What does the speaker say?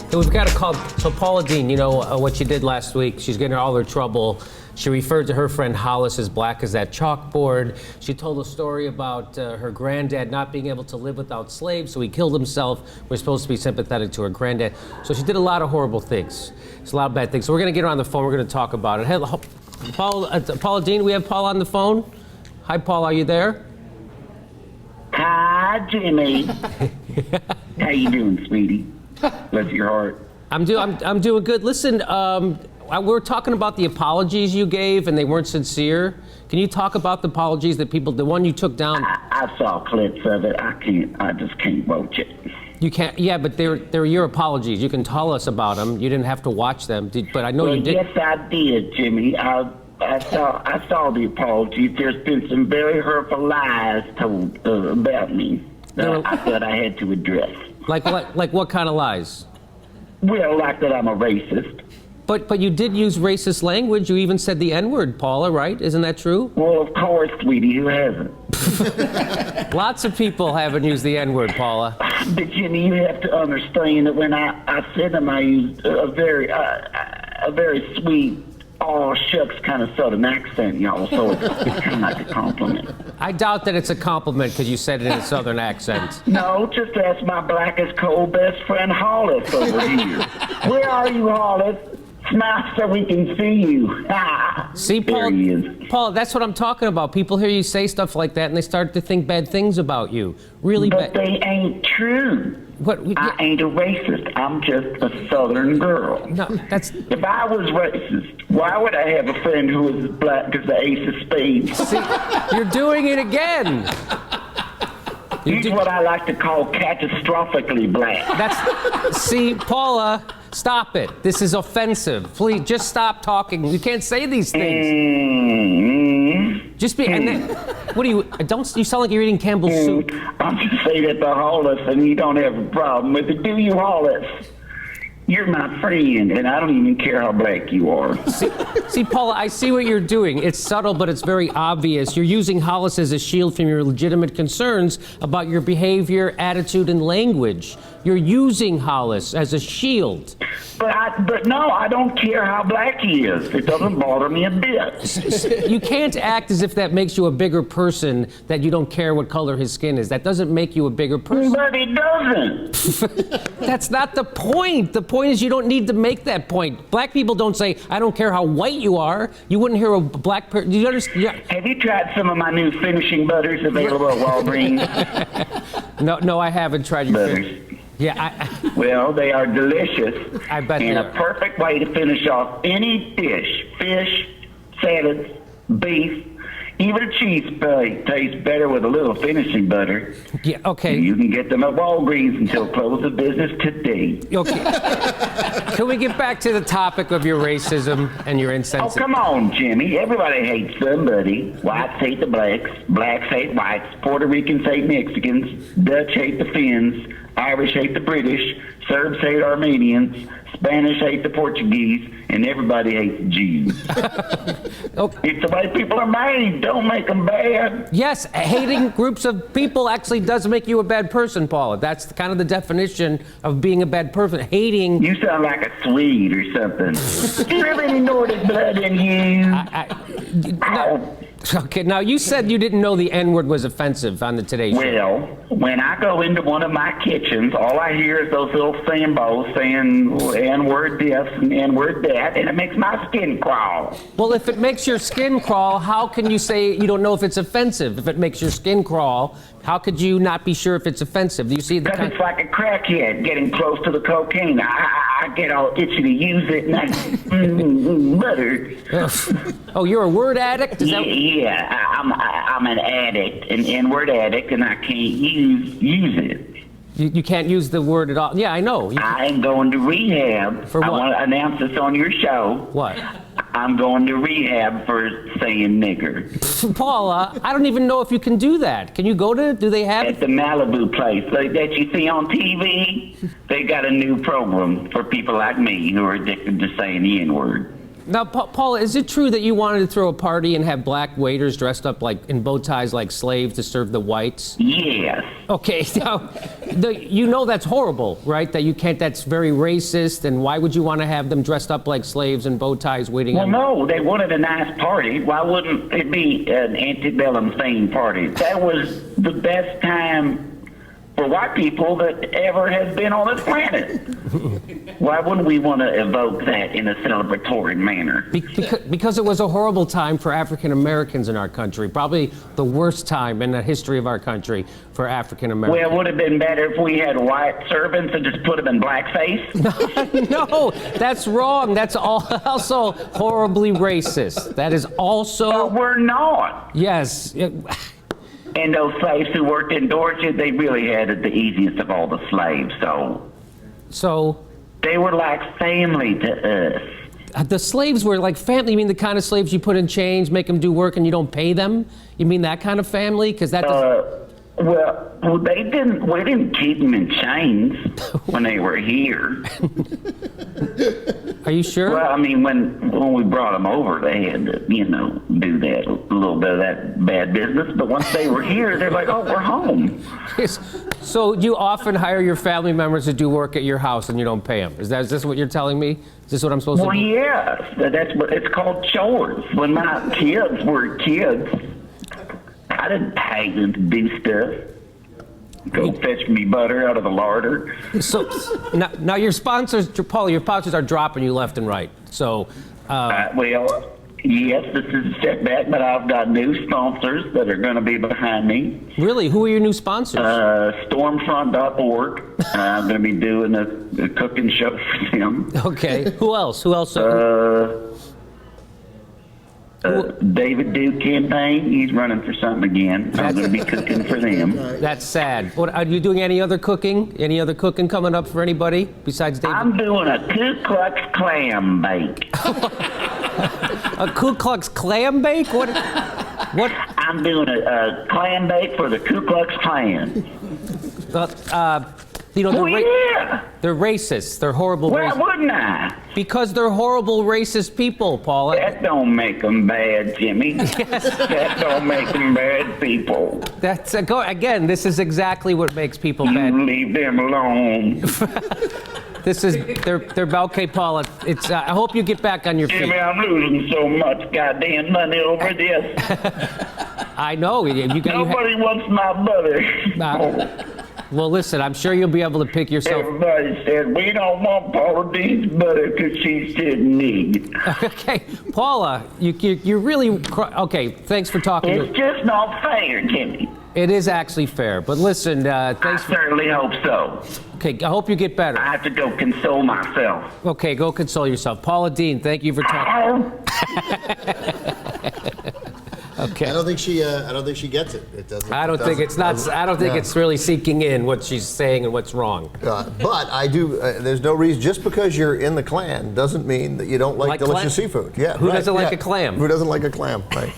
Hey, we've got a call. So Paula Deen, you know what she did last week? She's getting all her trouble. She referred to her friend Hollis as black as that chalkboard. She told a story about her granddad not being able to live without slaves, so he killed himself. We're supposed to be sympathetic to her granddad. So she did a lot of horrible things. It's a lot of bad things. So we're going to get her on the phone. We're going to talk about it. Hey, Paula Deen, we have Paula on the phone. Hi, Paul. Are you there? Hi, Jimmy. How you doing, sweetie? Bless your heart. I'm doing good. Listen, we're talking about the apologies you gave, and they weren't sincere. Can you talk about the apologies that people, the one you took down? I saw clips of it. I just can't watch it. You can't. Yeah, but they're your apologies. You can tell us about them. You didn't have to watch them, but I know you did. Yes, I did, Jimmy. I saw the apologies. There's been some very hurtful lies told about me that I thought I had to address. Like what kind of lies? Well, like that I'm a racist. But you did use racist language. You even said the N-word, Paula, right? Isn't that true? Well, of course, sweetie, who hasn't? Lots of people haven't used the N-word, Paula. But Jimmy, you have to understand that when I said them, I used a very sweet, aw shucks kind of southern accent, y'all. So it's kind of like a compliment. I doubt that it's a compliment because you said it in a southern accent. No, just ask my black as coal best friend Hollis over here. Where are you, Hollis? Smile so we can see you. See, Paul, there he is. Paul, that's what I'm talking about. People hear you say stuff like that, and they start to think bad things about you. Really bad. But they ain't true. I ain't a racist. I'm just a Southern girl. No, that's... If I was racist, why would I have a friend who was black as the ace of spades? See, you're doing it again. He's what I like to call catastrophically black. See, Paula, stop it. This is offensive. Please, just stop talking. You can't say these things. Just be, and then, what do you sound like you're eating Campbell's soup. I'm just saying that to Hollis, and you don't have a problem with it, do you, Hollis? You're my friend, and I don't even care how black you are. See, Paula, I see what you're doing. It's subtle, but it's very obvious. You're using Hollis as a shield from your legitimate concerns about your behavior, attitude, and language. You're using Hollis as a shield. But no, I don't care how black he is. It doesn't bother me a bit. You can't act as if that makes you a bigger person, that you don't care what color his skin is. That doesn't make you a bigger person. But it doesn't. That's not the point. The point is you don't need to make that point. Black people don't say, I don't care how white you are. You wouldn't hear a black person. Do you understand? Yeah. Have you tried some of my new finishing butters available at Walgreens? No, I haven't tried your butters. Yeah, well, they are delicious. I bet they and are. A perfect way to finish off any fish, salads, beef, even a cheese plate tastes better with a little finishing butter. Yeah, okay. You can get them at Walgreens until close of business today. Okay. Can we get back to the topic of your racism and your insensitivity? Oh, come on, Jimmy. Everybody hates somebody. Whites hate the blacks. Blacks hate whites. Puerto Ricans hate Mexicans. Dutch hate the Finns. Irish hate the British, Serbs hate Armenians, Spanish hate the Portuguese, and everybody hates the Jews. Okay. It's the way people are made. Don't make them bad. Yes, hating groups of people actually does make you a bad person, Paula. That's kind of the definition of being a bad person. Hating... You sound like a Swede or something. Do you have any Nordic blood in you? No. Okay, now you said you didn't know the N-word was offensive on the Today Show. Well, when I go into one of my kitchens, all I hear is those little Sambos saying N-word this and N-word that, and it makes my skin crawl. Well, if it makes your skin crawl, how can you say you don't know if it's offensive? If it makes your skin crawl, how could you not be sure if it's offensive? Do you see the? Because it's like a crackhead getting close to the cocaine. I get all itchy to use it, and I butter. Oh, you're a word addict? Is yeah, I'm an addict, an N-word addict, and I can't use it. You can't use the word at all. Yeah, I know. I am going to rehab. For what? I want to announce this on your show. What? I'm going to rehab for saying nigger. Paula, I don't even know if you can do that. Can you go to, do they have? At the Malibu place like that you see on TV, they got a new program for people like me who are addicted to saying the N-word. Now, Paula, is it true that you wanted to throw a party and have black waiters dressed up like in bow ties like slaves to serve the whites? Yes. Okay, now, you know that's horrible, right? That you can't, that's very racist, and why would you want to have them dressed up like slaves in bow ties waiting Well, on... no, they wanted a nice party. Why wouldn't it be an Antebellum themed party? That was the best time for white people that ever has been on this planet. Why wouldn't we want to evoke that in a celebratory manner? Because it was a horrible time for African Americans in our country. Probably the worst time in the history of our country for African Americans. Well, it would have been better if we had white servants and just put them in blackface. No, that's wrong. That's also horribly racist. That is also... No, we're not. Yes. And those slaves who worked in Georgia, they really had it the easiest of all the slaves, So... They were like family to us. The slaves were like family. You mean the kind of slaves you put in chains, make them do work, and you don't pay them? You mean that kind of family? Because that Well, they didn't. We didn't keep them in chains when they were here. Are you sure? Well, I mean, when we brought them over, they had to, do that a little bit of that bad business. But once they were here, they're like, "Oh, we're home." Yes. So you often hire your family members to do work at your house, and you don't pay them. Is this what you're telling me? Is this what I'm supposed to do? Well, yes, that's what it's called, chores. When my kids were kids, I didn't pay them to do stuff. Go fetch me butter out of the larder. So now your sponsors, Paula, your sponsors are dropping you left and right. So, well, yes, this is a setback, but I've got new sponsors that are going to be behind me. Really, who are your new sponsors? Stormfront.org. I'm going to be doing a cooking show for them. Okay. Who else? David Duke campaign. He's running for something again. I'm going to be cooking for them. That's sad. What, are you doing any other cooking? Any other cooking coming up for anybody besides David? I'm doing a Ku Klux Klan bake. A Ku Klux Klan bake? What? I'm doing a clam bake for the Ku Klux Klan. They're racist. They're horrible Why racists. wouldn't I? Because they're horrible racist people, Paula. That don't make them bad, Jimmy. That don't make them bad people. That's again. This is exactly what makes people bad. You leave them alone. They're okay, Paula. It's. I hope you get back on your feet. Jimmy, I'm losing so much goddamn money over this. I know. Nobody wants my butter. Well, listen, I'm sure you'll be able to pick yourself. Everybody said, we don't want Paula Deen's butter because she's sitting need. Okay, Paula, you're really... Okay, thanks for talking. It's just not fair, Jimmy. It is actually fair, but listen, thanks. I certainly hope so. Okay, I hope you get better. I have to go console myself. Okay, go console yourself. Paula Deen, thank you for talking. Okay. I don't think she gets it. It doesn't. I don't think it's really sinking in what she's saying and what's wrong. But I do. There's no reason. Just because you're in the Klan doesn't mean that you don't like delicious seafood. Yeah. Who doesn't like a clam? Who doesn't like a clam? Right.